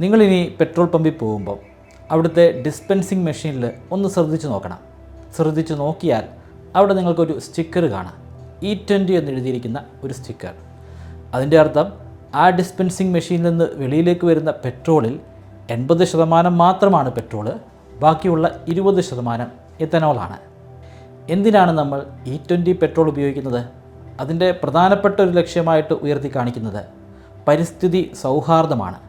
നിങ്ങളിനി petrol പമ്പിൽ പോകുമ്പോൾ അവിടുത്തെ ഡിസ്പെൻസിങ് മെഷീനിൽ ഒന്ന് ശ്രദ്ധിച്ച് നോക്കണം. ശ്രദ്ധിച്ച് നോക്കിയാൽ അവിടെ നിങ്ങൾക്കൊരു സ്റ്റിക്കർ കാണാം. E20 എന്ന് എഴുതിയിരിക്കുന്ന ഒരു സ്റ്റിക്കർ. അതിൻ്റെ അർത്ഥം ആ ഡിസ്പെൻസിങ് മെഷീനിൽ നിന്ന് വെളിയിലേക്ക് വരുന്ന പെട്രോളിൽ 80% മാത്രമാണ് പെട്രോള്, ബാക്കിയുള്ള 20% എത്തനോളാണ്. എന്തിനാണ് നമ്മൾ E20 പെട്രോൾ ഉപയോഗിക്കുന്നത്? അതിൻ്റെ പ്രധാനപ്പെട്ട ഒരു ലക്ഷ്യമായിട്ട് ഉയർത്തി കാണിക്കുന്നത് പരിസ്ഥിതി സൗഹാർദ്ദമാണ്.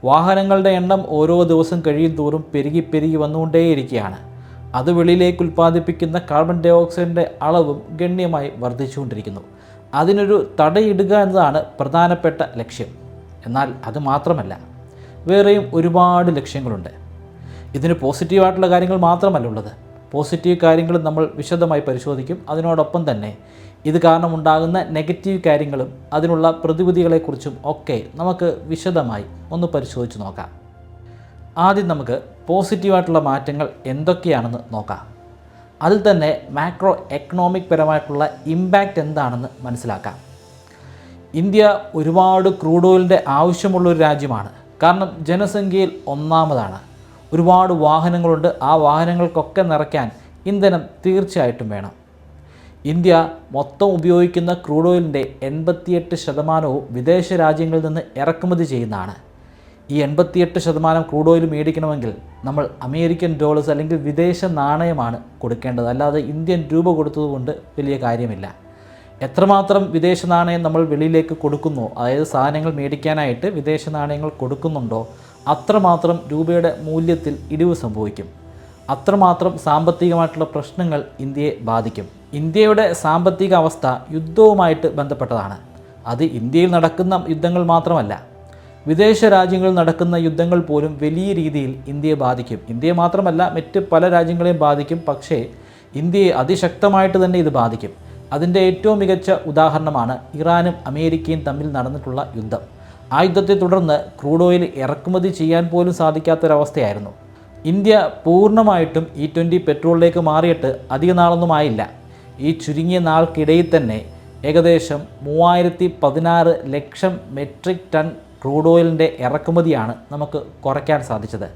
വാഹനങ്ങളുടെ എണ്ണം ഓരോ ദിവസം കഴിയും തോറും പെരുകി വന്നുകൊണ്ടേയിരിക്കുകയാണ്. അത് വെളിയിലേക്ക് ഉൽപ്പാദിപ്പിക്കുന്ന കാർബൺ ഡൈ ഓക്സൈഡിൻ്റെ അളവും ഗണ്യമായി വർദ്ധിച്ചുകൊണ്ടിരിക്കുന്നു. അതിനൊരു തടയിടുക എന്നതാണ് പ്രധാനപ്പെട്ട ലക്ഷ്യം. എന്നാൽ അത് മാത്രമല്ല, വേറെയും ഒരുപാട് ലക്ഷ്യങ്ങളുണ്ട്. ഇതിന് പോസിറ്റീവായിട്ടുള്ള കാര്യങ്ങൾ മാത്രമല്ല ഉള്ളത്. പോസിറ്റീവ് കാര്യങ്ങൾ നമ്മൾ വിശദമായി പരിശോധിക്കും. അതിനോടൊപ്പം തന്നെ ഇത് കാരണമുണ്ടാകുന്ന നെഗറ്റീവ് കാര്യങ്ങളും അതിനുള്ള പ്രതിവിധികളെക്കുറിച്ചും ഒക്കെ നമുക്ക് വിശദമായി ഒന്ന് പരിശോധിച്ച് നോക്കാം. ആദ്യം നമുക്ക് പോസിറ്റീവായിട്ടുള്ള മാറ്റങ്ങൾ എന്തൊക്കെയാണെന്ന് നോക്കാം. അതിൽ തന്നെ മാക്രോ എക്കണോമിക് പരമായിട്ടുള്ള ഇമ്പാക്റ്റ് എന്താണെന്ന് മനസ്സിലാക്കാം. ഇന്ത്യ ഒരുപാട് ക്രൂഡ് ഓയിലിൻ്റെ ആവശ്യമുള്ളൊരു രാജ്യമാണ്. കാരണം ജനസംഖ്യയിൽ ഒന്നാമതാണ്. ഒരുപാട് വാഹനങ്ങളുണ്ട്. ആ വാഹനങ്ങൾക്കൊക്കെ നിറയ്ക്കാൻ ഇന്ധനം തീർച്ചയായിട്ടും വേണം. ഇന്ത്യ മൊത്തം ഉപയോഗിക്കുന്ന ക്രൂഡ് ഓയിലിൻ്റെ 88% വിദേശ രാജ്യങ്ങളിൽ നിന്ന് ഇറക്കുമതി ചെയ്യുന്നതാണ്. ഈ 88% ക്രൂഡ് ഓയിൽ മേടിക്കണമെങ്കിൽ നമ്മൾ അമേരിക്കൻ ഡോളേഴ്സ് അല്ലെങ്കിൽ വിദേശ നാണയമാണ് കൊടുക്കേണ്ടത്. അല്ലാതെ ഇന്ത്യൻ രൂപ കൊടുത്തതുകൊണ്ട് വലിയ കാര്യമില്ല. എത്രമാത്രം വിദേശ നാണയം നമ്മൾ വെളിയിലേക്ക് കൊടുക്കുന്നോ, അതായത് സാധനങ്ങൾ മേടിക്കാനായിട്ട് വിദേശ നാണയങ്ങൾ കൊടുക്കുന്നുണ്ടോ, അത്രമാത്രം രൂപയുടെ മൂല്യത്തിൽ ഇടിവ് സംഭവിക്കും. അത്രമാത്രം സാമ്പത്തികമായിട്ടുള്ള പ്രശ്നങ്ങൾ ഇന്ത്യയെ ബാധിക്കും. ഇന്ത്യയുടെ സാമ്പത്തിക അവസ്ഥ യുദ്ധവുമായിട്ട് ബന്ധപ്പെട്ടതാണ്. അത് ഇന്ത്യയിൽ നടക്കുന്ന യുദ്ധങ്ങൾ മാത്രമല്ല, വിദേശ രാജ്യങ്ങളിൽ നടക്കുന്ന യുദ്ധങ്ങൾ പോലും വലിയ രീതിയിൽ ഇന്ത്യയെ ബാധിക്കും. ഇന്ത്യയെ മാത്രമല്ല, മറ്റ് പല രാജ്യങ്ങളെയും ബാധിക്കും. പക്ഷേ ഇന്ത്യയെ അതിശക്തമായിട്ട് തന്നെ ഇത് ബാധിക്കും. അതിൻ്റെ ഏറ്റവും മികച്ച ഉദാഹരണമാണ് ഇറാനും അമേരിക്കയും തമ്മിൽ നടന്നിട്ടുള്ള യുദ്ധം. ആ യുദ്ധത്തെ തുടർന്ന് ക്രൂഡ് ഓയിൽ ഇറക്കുമതി ചെയ്യാൻ പോലും സാധിക്കാത്തൊരവസ്ഥയായിരുന്നു. ഇന്ത്യ പൂർണ്ണമായിട്ടും E20 പെട്രോളിലേക്ക് മാറിയിട്ട് അധിക നാളൊന്നും ആയില്ല. ഈ ചുരുങ്ങിയ നാൾക്കിടയിൽ തന്നെ ഏകദേശം 3016 ലക്ഷം മെട്രിക് ടൺ ക്രൂഡ് ഓയിലിൻ്റെ ഇറക്കുമതിയാണ് നമുക്ക് കുറയ്ക്കാൻ സാധിച്ചത്.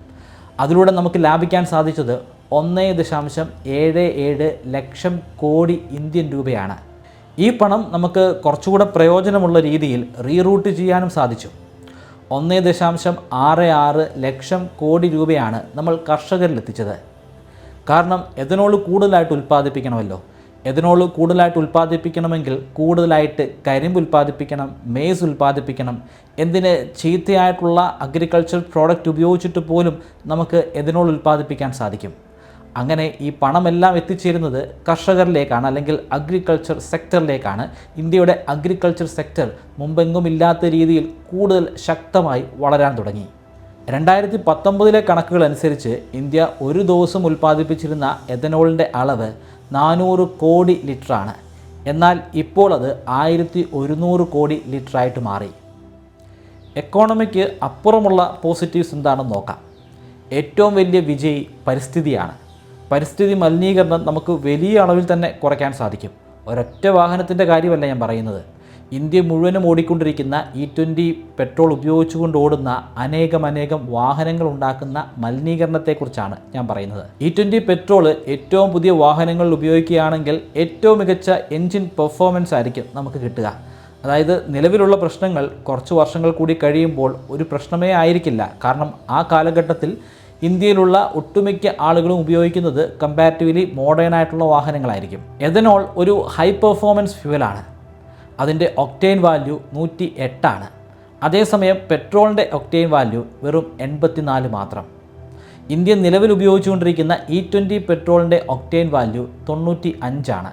അതിലൂടെ നമുക്ക് ലാഭിക്കാൻ സാധിച്ചത് 1.77 ലക്ഷം കോടി ഇന്ത്യൻ രൂപയാണ്. ഈ പണം നമുക്ക് കുറച്ചുകൂടെ പ്രയോജനമുള്ള രീതിയിൽ റീറൂട്ട് ചെയ്യാനും സാധിച്ചു. 1.66 ലക്ഷം കോടി രൂപയാണ് നമ്മൾ കർഷകരിലെത്തിച്ചത്. കാരണം എഥനോൾ കൂടുതലായിട്ട് ഉൽപ്പാദിപ്പിക്കണമല്ലോ. എഥനോൾ കൂടുതലായിട്ട് ഉൽപ്പാദിപ്പിക്കണമെങ്കിൽ കൂടുതലായിട്ട് കരിമ്പ് ഉൽപ്പാദിപ്പിക്കണം, മേസ് ഉൽപ്പാദിപ്പിക്കണം. എന്തിന് ചീത്തയായിട്ടുള്ള അഗ്രികൾച്ചർ പ്രോഡക്റ്റ് ഉപയോഗിച്ചിട്ട് പോലും നമുക്ക് എഥനോൾ ഉൽപ്പാദിപ്പിക്കാൻ സാധിക്കും. അങ്ങനെ ഈ പണമെല്ലാം എത്തിച്ചേരുന്നത് കർഷകരിലേക്കാണ്, അല്ലെങ്കിൽ അഗ്രികൾച്ചർ സെക്ടറിലേക്കാണ്. ഇന്ത്യയുടെ അഗ്രികൾച്ചർ സെക്ടർ മുമ്പെങ്ങുമില്ലാത്ത രീതിയിൽ കൂടുതൽ ശക്തമായി വളരാൻ തുടങ്ങി. 2019 കണക്കുകൾ അനുസരിച്ച് ഇന്ത്യ ഒരു ദിവസം ഉൽപ്പാദിപ്പിച്ചിരുന്ന എഥനോളിൻ്റെ അളവ് 400 കോടി ലിറ്ററാണ്. എന്നാൽ ഇപ്പോൾ അത് 1100 കോടി ലിറ്ററായിട്ട് മാറി. എക്കോണമിക്ക് അപ്പുറമുള്ള പോസിറ്റീവ്സ് എന്താണെന്ന് നോക്കാം. ഏറ്റവും വലിയ വിജയി പരിസ്ഥിതിയാണ്. പരിസ്ഥിതി മലിനീകരണം നമുക്ക് വലിയ അളവിൽ തന്നെ കുറയ്ക്കാൻ സാധിക്കും. ഒരൊറ്റ വാഹനത്തിൻ്റെ കാര്യമല്ല ഞാൻ പറയുന്നത്. ഇന്ത്യ മുഴുവനും ഓടിക്കൊണ്ടിരിക്കുന്ന E20 പെട്രോൾ ഉപയോഗിച്ചുകൊണ്ട് ഓടുന്ന അനേകം വാഹനങ്ങൾ ഉണ്ടാക്കുന്ന മലിനീകരണത്തെക്കുറിച്ചാണ് ഞാൻ പറയുന്നത്. E20 പെട്രോൾ ഏറ്റവും പുതിയ വാഹനങ്ങളിൽ ഉപയോഗിക്കുകയാണെങ്കിൽ ഏറ്റവും മികച്ച എൻജിൻ പെർഫോമൻസ് ആയിരിക്കും നമുക്ക് കിട്ടുക. അതായത് നിലവിലുള്ള പ്രശ്നങ്ങൾ കുറച്ച് വർഷങ്ങൾ കൂടി കഴിയുമ്പോൾ ഒരു പ്രശ്നമേ ആയിരിക്കില്ല. കാരണം ആ കാലഘട്ടത്തിൽ ഇന്ത്യയിലുള്ള ഒട്ടുമിക്ക ആളുകളും ഉപയോഗിക്കുന്നത് കമ്പാരിറ്റീവ്ലി മോഡേൺ ആയിട്ടുള്ള വാഹനങ്ങളായിരിക്കും. എഥനോൾ ഒരു ഹൈ പെർഫോമൻസ് ഫ്യൂവലാണ്. അതിൻ്റെ ഒക്ടെയിൻ വാല്യൂ 108 ആണ്. അതേസമയം പെട്രോളിൻ്റെ ഒക്ടെയിൻ വാല്യൂ വെറും 84 മാത്രം. ഇന്ത്യ നിലവിൽ ഉപയോഗിച്ചുകൊണ്ടിരിക്കുന്ന E20 പെട്രോളിൻ്റെ ഒക്ടെയിൻ വാല്യൂ 95 ആണ്.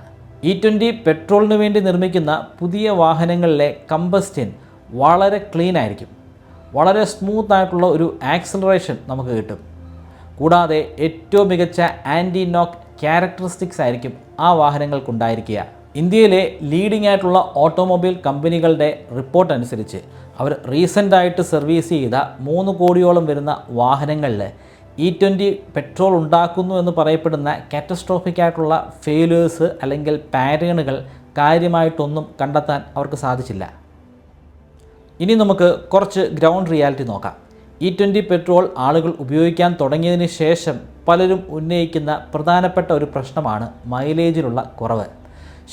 E20 പെട്രോളിന് വേണ്ടി നിർമ്മിക്കുന്ന പുതിയ വാഹനങ്ങളിലെ കമ്പസ്റ്റൻ വളരെ ക്ലീൻ ആയിരിക്കും. വളരെ സ്മൂത്ത് ആയിട്ടുള്ള ഒരു ആക്സിലറേഷൻ നമുക്ക് കിട്ടും. കൂടാതെ ഏറ്റവും മികച്ച ആൻറ്റി നോക്ക് ക്യാരക്ടറിസ്റ്റിക്സ് ആയിരിക്കും ആ വാഹനങ്ങൾക്കുണ്ടായിരിക്കുക. ഇന്ത്യയിലെ ലീഡിംഗ് ആയിട്ടുള്ള ഓട്ടോമൊബൈൽ കമ്പനികളുടെ റിപ്പോർട്ട് അനുസരിച്ച് അവർ റീസെൻ്റായിട്ട് സർവീസ് ചെയ്ത 3 കോടിയോളം വരുന്ന വാഹനങ്ങളിൽ E20 പെട്രോൾ ഉണ്ടാക്കുന്നു എന്ന് പറയപ്പെടുന്ന കാറ്റസ്ട്രോഫിക് ആയിട്ടുള്ള ഫെയിലേഴ്സ് അല്ലെങ്കിൽ പാറ്റേണുകൾ കാര്യമായിട്ടൊന്നും കണ്ടെത്താൻ അവർക്ക് സാധിച്ചില്ല. ഇനി നമുക്ക് കുറച്ച് ഗ്രൗണ്ട് റിയാലിറ്റി നോക്കാം. E20 പെട്രോൾ ആളുകൾ ഉപയോഗിക്കാൻ തുടങ്ങിയതിന് ശേഷം പലരും ഉന്നയിക്കുന്ന പ്രധാനപ്പെട്ട ഒരു പ്രശ്നമാണ് മൈലേജിലുള്ള കുറവ്.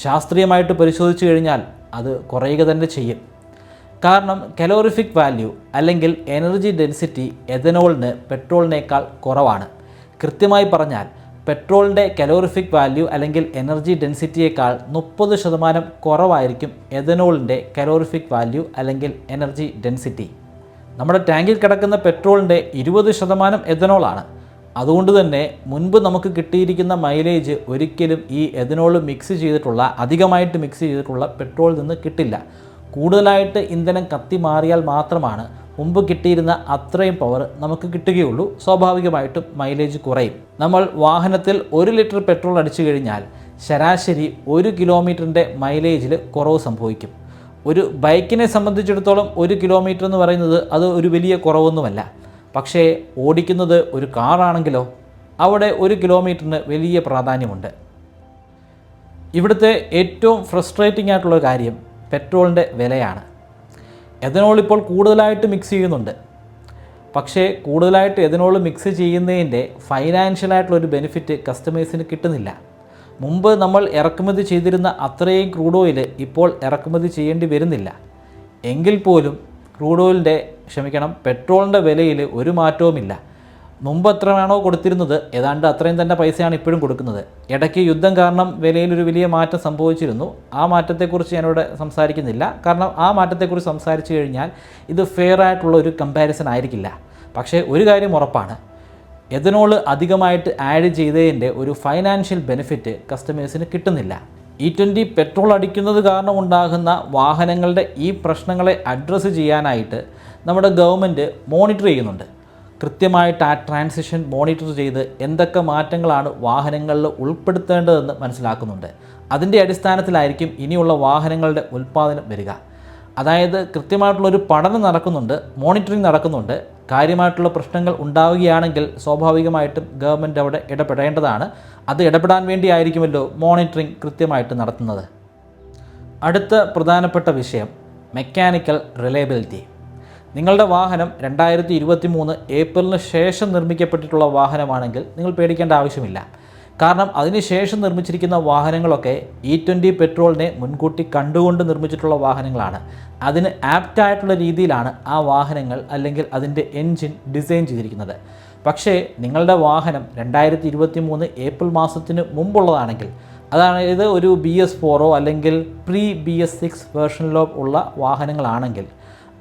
ശാസ്ത്രീയമായിട്ട് പരിശോധിച്ചു കഴിഞ്ഞാൽ അത് കുറയുക തന്നെ ചെയ്യും. കാരണം കലോറിഫിക് വാല്യൂ അല്ലെങ്കിൽ എനർജി ഡെൻസിറ്റി എഥനോളിന് പെട്രോളിനേക്കാൾ കുറവാണ്. കൃത്യമായി പറഞ്ഞാൽ പെട്രോളിൻ്റെ കലോറിഫിക് വാല്യൂ അല്ലെങ്കിൽ എനർജി ഡെൻസിറ്റിയേക്കാൾ 30% കുറവായിരിക്കും എഥനോളിൻ്റെ കലോറിഫിക് വാല്യൂ അല്ലെങ്കിൽ എനർജി ഡെൻസിറ്റി. നമ്മുടെ ടാങ്കിൽ കിടക്കുന്ന പെട്രോളിൻ്റെ 20% എഥനോളാണ്. അതുകൊണ്ട് തന്നെ മുൻപ് നമുക്ക് കിട്ടിയിരിക്കുന്ന മൈലേജ് ഒരിക്കലും ഈ എഥനോൾ അധികമായിട്ട് മിക്സ് ചെയ്തിട്ടുള്ള പെട്രോളിൽ നിന്ന് കിട്ടില്ല. കൂടുതലായിട്ട് ഇന്ധനം കത്തി മാറിയാൽ മാത്രമാണ് മുമ്പ് കിട്ടിയിരുന്ന അത്രയും പവർ നമുക്ക് കിട്ടുകയുള്ളൂ. സ്വാഭാവികമായിട്ടും മൈലേജ് കുറയും. നമ്മൾ വാഹനത്തിൽ 1 ലിറ്റർ പെട്രോൾ അടിച്ചു കഴിഞ്ഞാൽ ശരാശരി 1 കിലോമീറ്ററിൻ്റെ മൈലേജിൽ കുറവ് സംഭവിക്കും. ഒരു ബൈക്കിനെ സംബന്ധിച്ചിടത്തോളം 1 കിലോമീറ്റർ എന്ന് പറയുന്നത് അത് ഒരു വലിയ കുറവൊന്നുമല്ല. പക്ഷേ ഓടിക്കുന്നത് ഒരു കാറാണെങ്കിലോ അവിടെ 1 കിലോമീറ്ററിന് വലിയ പ്രാധാന്യമുണ്ട്. ഇവിടുത്തെ ഏറ്റവും ഫ്രസ്ട്രേറ്റിംഗ് ആയിട്ടുള്ള കാര്യം പെട്രോളിൻ്റെ വിലയാണ്. എഥനോൾ ഇപ്പോൾ കൂടുതലായിട്ട് മിക്സ് ചെയ്യുന്നുണ്ട്. പക്ഷേ കൂടുതലായിട്ട് എഥനോൾ മിക്സ് ചെയ്യുന്നതിൻ്റെ ഫൈനാൻഷ്യലായിട്ടുള്ളൊരു ബെനിഫിറ്റ് കസ്റ്റമേഴ്സിന് കിട്ടുന്നില്ല. മുമ്പ് നമ്മൾ ഇറക്കുമതി ചെയ്തിരുന്ന അത്രയും ക്രൂഡ് ഓയിൽ ഇപ്പോൾ ഇറക്കുമതി ചെയ്യേണ്ടി വരുന്നില്ല. എങ്കിൽ പോലും പെട്രോളിൻ്റെ വിലയിൽ ഒരു മാറ്റവുമില്ല. മുമ്പ് എത്രയാണോ കൊടുത്തിരുന്നത് ഏതാണ്ട് അത്രയും തന്നെ പൈസയാണ് ഇപ്പോഴും കൊടുക്കുന്നത്. ഇടയ്ക്ക് യുദ്ധം കാരണം വിലയിലൊരു വലിയ മാറ്റം സംഭവിച്ചിരുന്നു. ആ മാറ്റത്തെക്കുറിച്ച് ഞാനിവിടെ സംസാരിക്കുന്നില്ല. കാരണം ആ മാറ്റത്തെക്കുറിച്ച് സംസാരിച്ചു കഴിഞ്ഞാൽ ഇത് ഫെയർ ആയിട്ടുള്ള ഒരു കമ്പാരിസൺ ആയിരിക്കില്ല. പക്ഷേ ഒരു കാര്യം ഉറപ്പാണ്, എഥനോൾ അധികമായിട്ട് ആഡ് ചെയ്തതിൻ്റെ ഒരു ഫൈനാൻഷ്യൽ ബെനിഫിറ്റ് കസ്റ്റമേഴ്സിന് കിട്ടുന്നില്ല. E20 പെട്രോൾ അടിക്കുന്നത് കാരണം ഉണ്ടാകുന്ന വാഹനങ്ങളുടെ ഈ പ്രശ്നങ്ങളെ അഡ്രസ്സ് ചെയ്യാനായിട്ട് നമ്മുടെ ഗവൺമെൻറ് മോണിറ്റർ ചെയ്യുന്നുണ്ട്. കൃത്യമായിട്ട് ആ ട്രാൻസിഷൻ മോണിറ്റർ ചെയ്ത് എന്തൊക്കെ മാറ്റങ്ങളാണ് വാഹനങ്ങളിൽ ഉൾപ്പെടുത്തേണ്ടതെന്ന് മനസ്സിലാക്കുന്നുണ്ട്. അതിൻ്റെ അടിസ്ഥാനത്തിലായിരിക്കും ഇനിയുള്ള വാഹനങ്ങളുടെ ഉൽപ്പാദനം വരിക. അതായത് കൃത്യമായിട്ടുള്ളൊരു പഠനം നടക്കുന്നുണ്ട്, മോണിറ്ററിങ് നടക്കുന്നുണ്ട്. കാര്യമായിട്ടുള്ള പ്രശ്നങ്ങൾ ഉണ്ടാവുകയാണെങ്കിൽ സ്വാഭാവികമായിട്ടും ഗവൺമെൻറ് അവിടെ ഇടപെടേണ്ടതാണ്. അത് ഇടപെടാൻ വേണ്ടിയായിരിക്കുമല്ലോ മോണിറ്ററിങ് കൃത്യമായിട്ട് നടത്തുന്നത്. അടുത്ത പ്രധാനപ്പെട്ട വിഷയം മെക്കാനിക്കൽ റിലയബിലിറ്റി. നിങ്ങളുടെ വാഹനം 2023 ഏപ്രിലിന് ശേഷം നിർമ്മിക്കപ്പെട്ടിട്ടുള്ള വാഹനമാണെങ്കിൽ നിങ്ങൾ പേടിക്കേണ്ട ആവശ്യമില്ല. കാരണം അതിനുശേഷം നിർമ്മിച്ചിരിക്കുന്ന വാഹനങ്ങളൊക്കെ E20 പെട്രോളിനെ മുൻകൂട്ടി കണ്ടുകൊണ്ട് നിർമ്മിച്ചിട്ടുള്ള വാഹനങ്ങളാണ്. അതിന് ആപ്റ്റായിട്ടുള്ള രീതിയിലാണ് ആ വാഹനങ്ങൾ അല്ലെങ്കിൽ അതിൻ്റെ എൻജിൻ ഡിസൈൻ ചെയ്തിരിക്കുന്നത്. പക്ഷേ നിങ്ങളുടെ വാഹനം 2023 ഏപ്രിൽ മാസത്തിന് മുമ്പുള്ളതാണെങ്കിൽ, അതായത് ഒരു BS4 അല്ലെങ്കിൽ പ്രീ BS6 വേർഷനിലോ ഉള്ള വാഹനങ്ങളാണെങ്കിൽ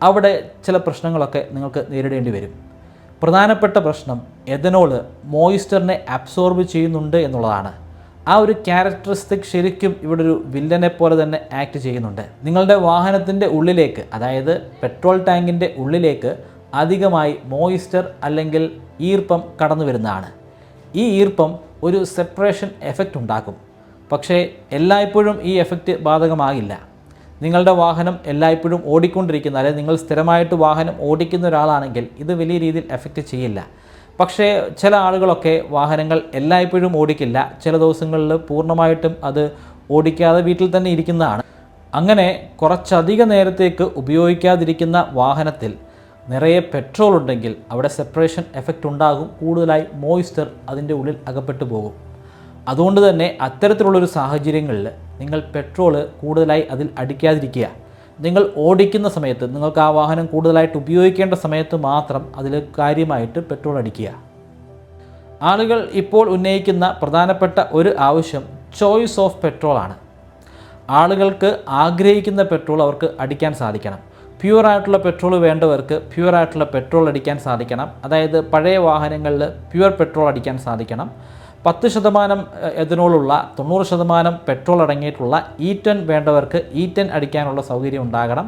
അവിടെ ചില പ്രശ്നങ്ങളൊക്കെ നിങ്ങൾക്ക് നേരിടേണ്ടി വരും. പ്രധാനപ്പെട്ട പ്രശ്നം എഥനോൾ മോയിസ്ചറിനെ അബ്സോർബ് ചെയ്യുന്നുണ്ട് എന്നുള്ളതാണ്. ആ ഒരു ക്യാരക്ടറിസ്റ്റിക് ശരിക്കും ഇവിടെ ഒരു വില്ലനെ പോലെ തന്നെ ആക്ട് ചെയ്യുന്നുണ്ട്. നിങ്ങളുടെ വാഹനത്തിൻ്റെ ഉള്ളിലേക്ക്, അതായത് പെട്രോൾ ടാങ്കിൻ്റെ ഉള്ളിലേക്ക് അധികമായി മോയിസ്ചർ അല്ലെങ്കിൽ ഈർപ്പം കടന്നു വരുന്നതാണ്. ഈ ഈർപ്പം ഒരു സെപ്പറേഷൻ എഫക്റ്റ് ഉണ്ടാക്കും. പക്ഷേ എല്ലായ്പ്പോഴും ഈ എഫക്റ്റ് ബാധകമാകില്ല. നിങ്ങളുടെ വാഹനം എല്ലായ്പ്പോഴും ഓടിക്കൊണ്ടിരിക്കുന്ന, അല്ലെങ്കിൽ നിങ്ങൾ സ്ഥിരമായിട്ട് വാഹനം ഓടിക്കുന്ന ഒരാളാണെങ്കിൽ ഇത് വലിയ രീതിയിൽ എഫക്റ്റ് ചെയ്യില്ല. പക്ഷേ ചില ആളുകളൊക്കെ വാഹനങ്ങൾ എല്ലായ്പ്പോഴും ഓടിക്കില്ല. ചില ദിവസങ്ങളിൽ പൂർണ്ണമായിട്ടും അത് ഓടിക്കാതെ വീട്ടിൽ തന്നെ ഇരിക്കുന്നതാണ്. അങ്ങനെ കുറച്ചധിക നേരത്തേക്ക് ഉപയോഗിക്കാതിരിക്കുന്ന വാഹനത്തിൽ നിറയെ പെട്രോൾ ഉണ്ടെങ്കിൽ അവിടെ സെപ്പറേഷൻ എഫക്റ്റ് ഉണ്ടാകും. കൂടുതലായി മോയിസ്ചർ അതിൻ്റെ ഉള്ളിൽ അകപ്പെട്ടു പോകും. അതുകൊണ്ട് തന്നെ അത്തരത്തിലുള്ളൊരു സാഹചര്യങ്ങളിൽ നിങ്ങൾ പെട്രോൾ കൂടുതലായി അതിൽ അടിക്കാതിരിക്കുക. നിങ്ങൾ ഓടിക്കുന്ന സമയത്ത്, നിങ്ങൾക്ക് ആ വാഹനം കൂടുതലായിട്ട് ഉപയോഗിക്കേണ്ട സമയത്ത് മാത്രം അതിൽ കാര്യമായിട്ട് പെട്രോൾ അടിക്കുക. ആളുകൾ ഇപ്പോൾ ഉന്നയിക്കുന്ന പ്രധാനപ്പെട്ട ഒരു ആവശ്യം ചോയ്സ് ഓഫ് പെട്രോളാണ്. ആളുകൾക്ക് ആഗ്രഹിക്കുന്ന പെട്രോൾ അവർക്ക് അടിക്കാൻ സാധിക്കണം. പ്യുവറായിട്ടുള്ള പെട്രോൾ വേണ്ടവർക്ക് പ്യുവറായിട്ടുള്ള പെട്രോൾ അടിക്കാൻ സാധിക്കണം. അതായത് പഴയ വാഹനങ്ങളിൽ പ്യുവർ പെട്രോൾ അടിക്കാൻ സാധിക്കണം. 10% എഥനോളുള്ള 90% പെട്രോൾ അടങ്ങിയിട്ടുള്ള E10 വേണ്ടവർക്ക് E10 അടിക്കാനുള്ള സൗകര്യം ഉണ്ടാകണം.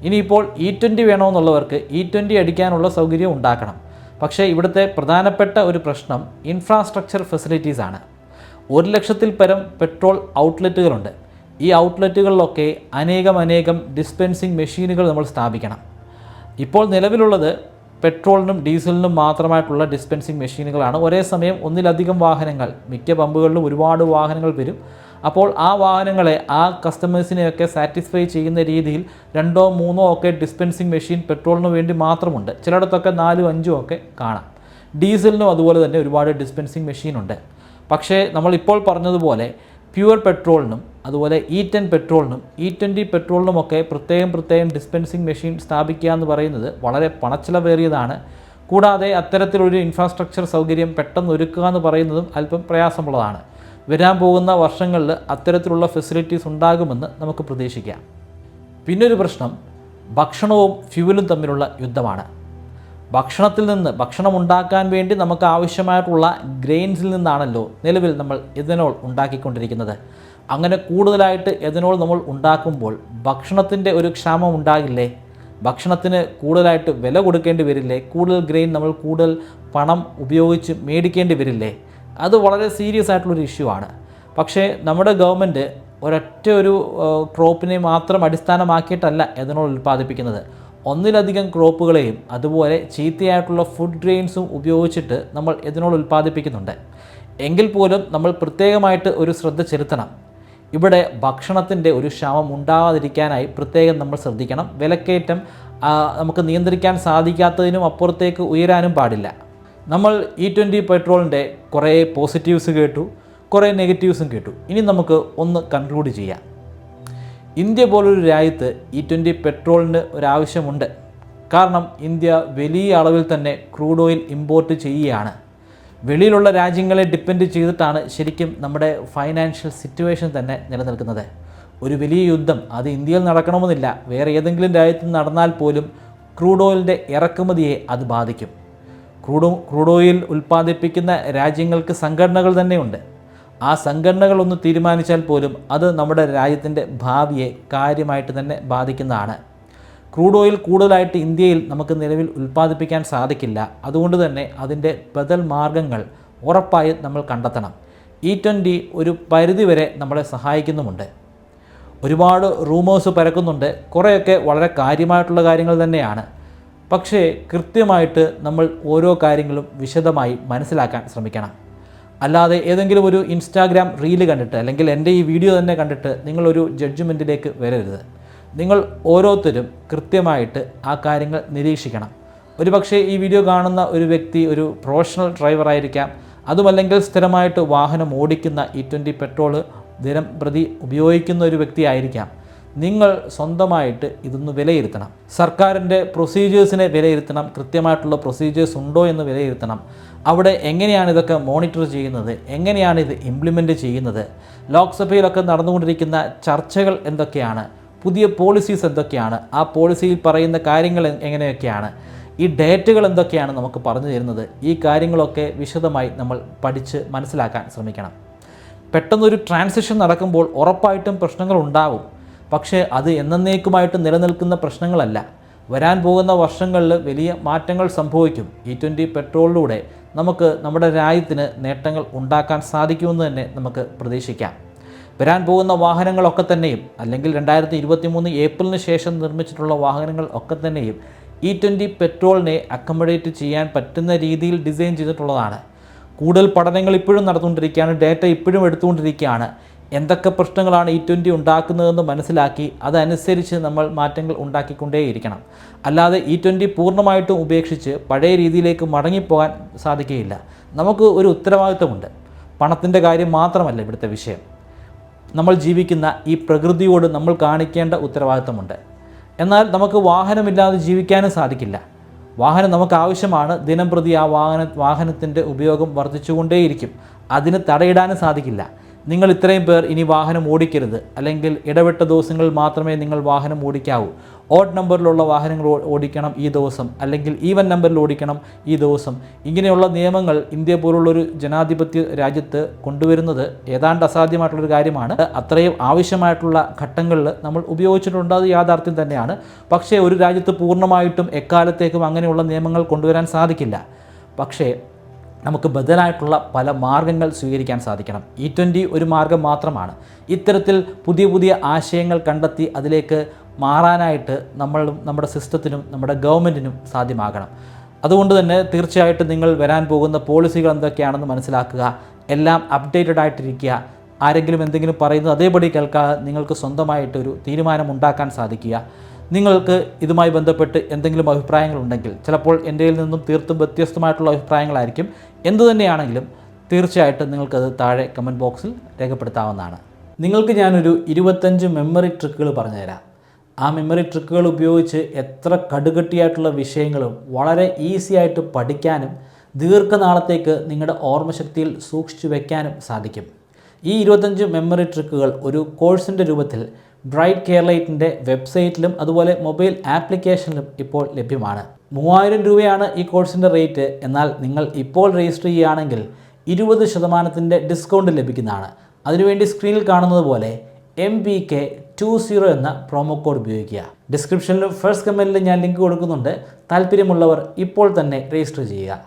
ഇനിയിപ്പോൾ E20 വേണമെന്നുള്ളവർക്ക് E20 അടിക്കാനുള്ള സൗകര്യം ഉണ്ടാക്കണം. പക്ഷേ ഇവിടുത്തെ പ്രധാനപ്പെട്ട ഒരു പ്രശ്നം ഇൻഫ്രാസ്ട്രക്ചർ ഫെസിലിറ്റീസ് ആണ്. 1 ലക്ഷത്തിൽ പരം പെട്രോൾ ഔട്ട്ലെറ്റുകളുണ്ട്. ഈ ഔട്ട്ലെറ്റുകളിലൊക്കെ അനേകം ഡിസ്പെൻസിങ് മെഷീനുകൾ നമ്മൾ സ്ഥാപിക്കണം. ഇപ്പോൾ നിലവിലുള്ളത് പെട്രോളിനും ഡീസലിനും മാത്രമായിട്ടുള്ള ഡിസ്പെൻസിങ് മെഷീനുകളാണ്. ഒരേ സമയം ഒന്നിലധികം വാഹനങ്ങൾ, മിക്ക പമ്പുകളിലും ഒരുപാട് വാഹനങ്ങൾ വരും. അപ്പോൾ ആ വാഹനങ്ങളെ ആ കസ്റ്റമേഴ്സിനെയൊക്കെ സാറ്റിസ്ഫൈ ചെയ്യുന്ന രീതിയിൽ 2 or 3 ഒക്കെ ഡിസ്പെൻസിങ് മെഷീൻ പെട്രോളിന് വേണ്ടി മാത്രമുണ്ട്. ചിലയിടത്തൊക്കെ 4 or 5 ഒക്കെ കാണാം. ഡീസലിനും അതുപോലെ തന്നെ ഒരുപാട് ഡിസ്പെൻസിങ് മെഷീനുണ്ട്. പക്ഷേ നമ്മളിപ്പോൾ പറഞ്ഞതുപോലെ പ്യുവർ പെട്രോളിനും അതുപോലെ E10 പെട്രോളിനും E20 പെട്രോളിനുമൊക്കെ പ്രത്യേകം ഡിസ്പെൻസിങ് മെഷീൻ സ്ഥാപിക്കുക എന്ന് പറയുന്നത് വളരെ പണച്ചിലവേറിയതാണ്. കൂടാതെ അത്തരത്തിലൊരു ഇൻഫ്രാസ്ട്രക്ചർ സൗകര്യം പെട്ടെന്ന് ഒരുക്കുക എന്ന് പറയുന്നതും അല്പം പ്രയാസമുള്ളതാണ്. വരാൻ പോകുന്ന വർഷങ്ങളിൽ അത്തരത്തിലുള്ള ഫെസിലിറ്റീസ് ഉണ്ടാകുമെന്ന് നമുക്ക് പ്രതീക്ഷിക്കാം. പിന്നൊരു പ്രശ്നം ഭക്ഷണവും ഫ്യൂവലും തമ്മിലുള്ള യുദ്ധമാണ്. ഭക്ഷണത്തിൽ നിന്ന് ഭക്ഷണം ഉണ്ടാക്കാൻ വേണ്ടി നമുക്ക് ആവശ്യമായിട്ടുള്ള ഗ്രെയിൻസിൽ നിന്നാണല്ലോ നിലവിൽ നമ്മൾ എഥനോൾ ഉണ്ടാക്കിക്കൊണ്ടിരിക്കുന്നത്. അങ്ങനെ കൂടുതലായിട്ട് എഥനോൾ നമ്മൾ ഉണ്ടാക്കുമ്പോൾ ഭക്ഷണത്തിൻ്റെ ഒരു ക്ഷാമം ഉണ്ടാകില്ലേ? ഭക്ഷണത്തിന് കൂടുതലായിട്ട് വില കൊടുക്കേണ്ടി വരില്ലേ? കൂടുതൽ ഗ്രെയിൻ നമ്മൾ കൂടുതൽ പണം ഉപയോഗിച്ച് മേടിക്കേണ്ടി വരില്ലേ? അത് വളരെ സീരിയസ് ആയിട്ടുള്ളൊരു ഇഷ്യൂ ആണ്. പക്ഷേ നമ്മുടെ ഗവൺമെൻറ് ഒരൊറ്റ ഒരു ക്രോപ്പിനെ മാത്രം അടിസ്ഥാനമാക്കിയിട്ടല്ല എഥനോൾ ഉൽപ്പാദിപ്പിക്കുന്നത്. ഒന്നിലധികം ക്രോപ്പുകളെയും അതുപോലെ ചീത്തയായിട്ടുള്ള ഫുഡ് ഗ്രെയിൻസും ഉപയോഗിച്ചിട്ട് നമ്മൾ എഥനോൾ ഉൽപ്പാദിപ്പിക്കുന്നുണ്ട്. എങ്കിൽ പോലും നമ്മൾ പ്രത്യേകമായിട്ട് ഒരു ശ്രദ്ധ ചെലുത്തണം. ഇവിടെ ഭക്ഷണത്തിൻ്റെ ഒരു ക്ഷാമം ഉണ്ടാകാതിരിക്കാനായി പ്രത്യേകം നമ്മൾ ശ്രദ്ധിക്കണം. വിലക്കയറ്റം നമുക്ക് നിയന്ത്രിക്കാൻ സാധിക്കാത്തതിനും അപ്പുറത്തേക്ക് ഉയരാനും പാടില്ല. നമ്മൾ E20 പെട്രോളിൻ്റെ കുറേ പോസിറ്റീവ്സ് കേട്ടു, കുറേ നെഗറ്റീവ്സും കേട്ടു. ഇനി നമുക്ക് ഒന്ന് കൺക്ലൂഡ് ചെയ്യാം. ഇന്ത്യ പോലൊരു രാജ്യത്ത് E20 പെട്രോളിന് ഒരാവശ്യമുണ്ട്. കാരണം ഇന്ത്യ വലിയ അളവിൽ തന്നെ ക്രൂഡ് ഓയിൽ ഇമ്പോർട്ട് ചെയ്യുകയാണ്. വെളിയിലുള്ള രാജ്യങ്ങളെ ഡിപ്പെൻഡ് ചെയ്തിട്ടാണ് ശരിക്കും നമ്മുടെ ഫൈനാൻഷ്യൽ സിറ്റുവേഷൻ തന്നെ നിലനിൽക്കുന്നത്. ഒരു വലിയ യുദ്ധം അത് ഇന്ത്യയിൽ നടക്കണമെന്നില്ല, വേറെ ഏതെങ്കിലും രാജ്യത്ത് നടന്നാൽ പോലും ക്രൂഡ് ഓയിലിൻ്റെ ഇറക്കുമതിയെ അത് ബാധിക്കും. ക്രൂഡ് ഓയിൽ ഉൽപ്പാദിപ്പിക്കുന്ന രാജ്യങ്ങൾക്ക് സംഘടനകൾ തന്നെയുണ്ട്. ആ സംഘടനകളൊന്ന് തീരുമാനിച്ചാൽ പോലും അത് നമ്മുടെ രാജ്യത്തിൻ്റെ ഭാവിയെ കാര്യമായിട്ട് തന്നെ ബാധിക്കുന്നതാണ്. ക്രൂഡ് ഓയിൽ കൂടുതലായിട്ട് ഇന്ത്യയിൽ നമുക്ക് നിലവിൽ ഉൽപ്പാദിപ്പിക്കാൻ സാധിക്കില്ല. അതുകൊണ്ട് തന്നെ അതിൻ്റെ ബദൽ മാർഗങ്ങൾ ഉറപ്പായും നമ്മൾ കണ്ടെത്തണം. E20 ഒരു പരിധിവരെ നമ്മളെ സഹായിക്കുന്നുമുണ്ട്. ഒരുപാട് റൂമേഴ്സ് പരക്കുന്നുണ്ട്. കുറേയൊക്കെ വളരെ കാര്യമായിട്ടുള്ള കാര്യങ്ങൾ തന്നെയാണ്. പക്ഷേ കൃത്യമായിട്ട് നമ്മൾ ഓരോ കാര്യങ്ങളും വിശദമായി മനസ്സിലാക്കാൻ ശ്രമിക്കണം. അല്ലാതെ ഏതെങ്കിലും ഒരു ഇൻസ്റ്റാഗ്രാം റീല് കണ്ടിട്ട് അല്ലെങ്കിൽ എൻ്റെ ഈ വീഡിയോ തന്നെ കണ്ടിട്ട് നിങ്ങളൊരു ജഡ്ജ്മെൻറ്റിലേക്ക് വരരുത്. നിങ്ങൾ ഓരോരുത്തരും കൃത്യമായിട്ട് ആ കാര്യങ്ങൾ നിരീക്ഷിക്കണം. ഒരുപക്ഷെ ഈ വീഡിയോ കാണുന്ന ഒരു വ്യക്തി ഒരു പ്രൊഫഷണൽ ഡ്രൈവറായിരിക്കാം. അതുമല്ലെങ്കിൽ സ്ഥിരമായിട്ട് വാഹനം ഓടിക്കുന്ന E20 പെട്രോള് ദിനം പ്രതി ഉപയോഗിക്കുന്ന ഒരു വ്യക്തിയായിരിക്കാം. നിങ്ങൾ സ്വന്തമായിട്ട് ഇതൊന്ന് വിലയിരുത്തണം. സർക്കാരിൻ്റെ പ്രൊസീജിയേഴ്സിനെ വിലയിരുത്തണം. കൃത്യമായിട്ടുള്ള പ്രൊസീജിയേഴ്സ് ഉണ്ടോ എന്ന് വിലയിരുത്തണം. അവിടെ എങ്ങനെയാണ് ഇതൊക്കെ മോണിറ്റർ ചെയ്യുന്നത്, എങ്ങനെയാണ് ഇത് ഇംപ്ലിമെൻറ്റ് ചെയ്യുന്നത്, ലോക്സഭയിലൊക്കെ നടന്നുകൊണ്ടിരിക്കുന്ന ചർച്ചകൾ എന്തൊക്കെയാണ്, പുതിയ പോളിസീസ് എന്തൊക്കെയാണ്, ആ പോളിസിയിൽ പറയുന്ന കാര്യങ്ങൾ എങ്ങനെയൊക്കെയാണ്, ഈ ഡേറ്റുകൾ എന്തൊക്കെയാണ് നമുക്ക് പറഞ്ഞു തരുന്നത്. ഈ കാര്യങ്ങളൊക്കെ വിശദമായി നമ്മൾ പഠിച്ച് മനസ്സിലാക്കാൻ ശ്രമിക്കണം. പെട്ടെന്നൊരു ട്രാൻസിഷൻ നടക്കുമ്പോൾ ഉറപ്പായിട്ടും പ്രശ്നങ്ങൾ ഉണ്ടാവും. പക്ഷേ അത് എന്നേക്കുമായിട്ട് നിലനിൽക്കുന്ന പ്രശ്നങ്ങളല്ല. വരാൻ പോകുന്ന വർഷങ്ങളിൽ വലിയ മാറ്റങ്ങൾ സംഭവിക്കും. E20 പെട്രോളിലൂടെ നമുക്ക് നമ്മുടെ രാജ്യത്തിന് നേട്ടങ്ങൾ ഉണ്ടാക്കാൻ സാധിക്കുമെന്ന് തന്നെ നമുക്ക് പ്രതീക്ഷിക്കാം. വരാൻ പോകുന്ന വാഹനങ്ങളൊക്കെ തന്നെയും അല്ലെങ്കിൽ 2023 ഏപ്രിലിന് ശേഷം നിർമ്മിച്ചിട്ടുള്ള വാഹനങ്ങൾ ഒക്കെ തന്നെയും E20 പെട്രോളിനെ അക്കോമഡേറ്റ് ചെയ്യാൻ പറ്റുന്ന രീതിയിൽ ഡിസൈൻ ചെയ്തിട്ടുള്ളതാണ്. കൂടുതൽ പഠനങ്ങൾ ഇപ്പോഴും നടന്നുകൊണ്ടിരിക്കുകയാണ്. ഡേറ്റ ഇപ്പോഴും എടുത്തുകൊണ്ടിരിക്കുകയാണ്. എന്തൊക്കെ പ്രശ്നങ്ങളാണ് E20 ഉണ്ടാക്കുന്നതെന്ന് മനസ്സിലാക്കി അതനുസരിച്ച് നമ്മൾ മാറ്റങ്ങൾ ഉണ്ടാക്കിക്കൊണ്ടേയിരിക്കണം. അല്ലാതെ E20 പൂർണ്ണമായിട്ടും ഉപേക്ഷിച്ച് പഴയ രീതിയിലേക്ക് മടങ്ങിപ്പോകാൻ സാധിക്കുകയില്ല. നമുക്ക് ഒരു ഉത്തരവാദിത്വമുണ്ട്. പണത്തിൻ്റെ കാര്യം മാത്രമല്ല ഇവിടുത്തെ വിഷയം. നമ്മൾ ജീവിക്കുന്ന ഈ പ്രകൃതിയോട് നമ്മൾ കാണിക്കേണ്ട ഉത്തരവാദിത്വമുണ്ട്. എന്നാൽ നമുക്ക് വാഹനമില്ലാതെ ജീവിക്കാനും സാധിക്കില്ല. വാഹനം നമുക്ക് ആവശ്യമാണ്. ദിനം പ്രതി ആ വാഹനത്തിൻ്റെ ഉപയോഗം വർദ്ധിച്ചുകൊണ്ടേയിരിക്കും. അതിന് തടയിടാനും സാധിക്കില്ല. നിങ്ങൾ ഇത്രയും പേർ ഇനി വാഹനം ഓടിക്കരുത്, അല്ലെങ്കിൽ ഇടവിട്ട ദിവസങ്ങളിൽ മാത്രമേ നിങ്ങൾ വാഹനം ഓടിക്കാവൂ, ഓഡ് നമ്പറിലുള്ള വാഹനങ്ങൾ ഓടിക്കണം ഈ ദിവസം, അല്ലെങ്കിൽ ഈവൻ നമ്പറിൽ ഓടിക്കണം ഈ ദിവസം. ഇങ്ങനെയുള്ള നിയമങ്ങൾ ഇന്ത്യ പോലുള്ളൊരു ജനാധിപത്യ രാജ്യത്ത് കൊണ്ടുവരുന്നത് ഏതാണ്ട് അസാധ്യമായിട്ടുള്ളൊരു കാര്യമാണ്. അത്രയും ആവശ്യമായിട്ടുള്ള ഘട്ടങ്ങളിൽ നമ്മൾ ഉപയോഗിച്ചിട്ടുണ്ട്, അത് യാഥാർത്ഥ്യം തന്നെയാണ്. പക്ഷേ ഒരു രാജ്യത്ത് പൂർണ്ണമായിട്ടും എക്കാലത്തേക്കും അങ്ങനെയുള്ള നിയമങ്ങൾ കൊണ്ടുവരാൻ സാധിക്കില്ല. പക്ഷേ നമുക്ക് ബദലായിട്ടുള്ള പല മാർഗ്ഗങ്ങൾ സ്വീകരിക്കാൻ സാധിക്കണം. E20 ഒരു മാർഗ്ഗം മാത്രമാണ്. ഇത്തരത്തിൽ പുതിയ പുതിയ ആശയങ്ങൾ കണ്ടെത്തി അതിലേക്ക് മാറാനായിട്ട് നമ്മുടെ സിസ്റ്റത്തിനും നമ്മുടെ ഗവൺമെൻറ്റിനും സാധ്യമാകണം. അതുകൊണ്ട് തന്നെ തീർച്ചയായിട്ടും നിങ്ങൾ വരാൻ പോകുന്ന പോളിസികൾ എന്തൊക്കെയാണെന്ന് മനസ്സിലാക്കുക. എല്ലാം അപ്ഡേറ്റഡ് ആയിട്ടിരിക്കുക. ആരെങ്കിലും എന്തെങ്കിലും പറയുന്നത് അതേപടി കേൾക്കാതെ നിങ്ങൾക്ക് സ്വന്തമായിട്ടൊരു തീരുമാനമുണ്ടാക്കാൻ സാധിക്കുക. നിങ്ങൾക്ക് ഇതുമായി ബന്ധപ്പെട്ട് എന്തെങ്കിലും അഭിപ്രായങ്ങളുണ്ടെങ്കിൽ, ചിലപ്പോൾ എൻ്റെയിൽ നിന്നും തീർത്തും വ്യത്യസ്തമായിട്ടുള്ള അഭിപ്രായങ്ങളായിരിക്കും, എന്തുതന്നെയാണെങ്കിലും തീർച്ചയായിട്ടും നിങ്ങൾക്കത് താഴെ കമൻറ്റ് ബോക്സിൽ രേഖപ്പെടുത്താവുന്നതാണ്. നിങ്ങൾക്ക് ഞാനൊരു 25 മെമ്മറി ട്രിക്കുകൾ പറഞ്ഞുതരാം. ആ മെമ്മറി ട്രിക്കുകൾ ഉപയോഗിച്ച് എത്ര കടുകട്ടിയായിട്ടുള്ള വിഷയങ്ങളും വളരെ ഈസി ആയിട്ട് പഠിക്കാനും ദീർഘനാളത്തേക്ക് നിങ്ങളുടെ ഓർമ്മശക്തിയിൽ സൂക്ഷിച്ചു വയ്ക്കാനും സാധിക്കും. ഈ 25 മെമ്മറി ട്രിക്കുകൾ ഒരു കോഴ്സിൻ്റെ രൂപത്തിൽ ബ്രൈറ്റ് കേരളൈറ്റിൻ്റെ വെബ്സൈറ്റിലും അതുപോലെ മൊബൈൽ ആപ്ലിക്കേഷനിലും ഇപ്പോൾ ലഭ്യമാണ്. 3000 രൂപയാണ് ഈ കോഴ്സിൻ്റെ റേറ്റ്. എന്നാൽ നിങ്ങൾ ഇപ്പോൾ രജിസ്റ്റർ ചെയ്യുകയാണെങ്കിൽ 20% ഡിസ്കൗണ്ട് ലഭിക്കുന്നതാണ്. അതിനുവേണ്ടി സ്ക്രീനിൽ കാണുന്നത് പോലെ MBK20 എന്ന പ്രോമോ കോഡ് ഉപയോഗിക്കുക. ഡിസ്ക്രിപ്ഷനിലും ഫസ്റ്റ് കമൻറ്റിലും ഞാൻ ലിങ്ക് കൊടുക്കുന്നുണ്ട്. താല്പര്യമുള്ളവർ ഇപ്പോൾ തന്നെ രജിസ്റ്റർ ചെയ്യുക.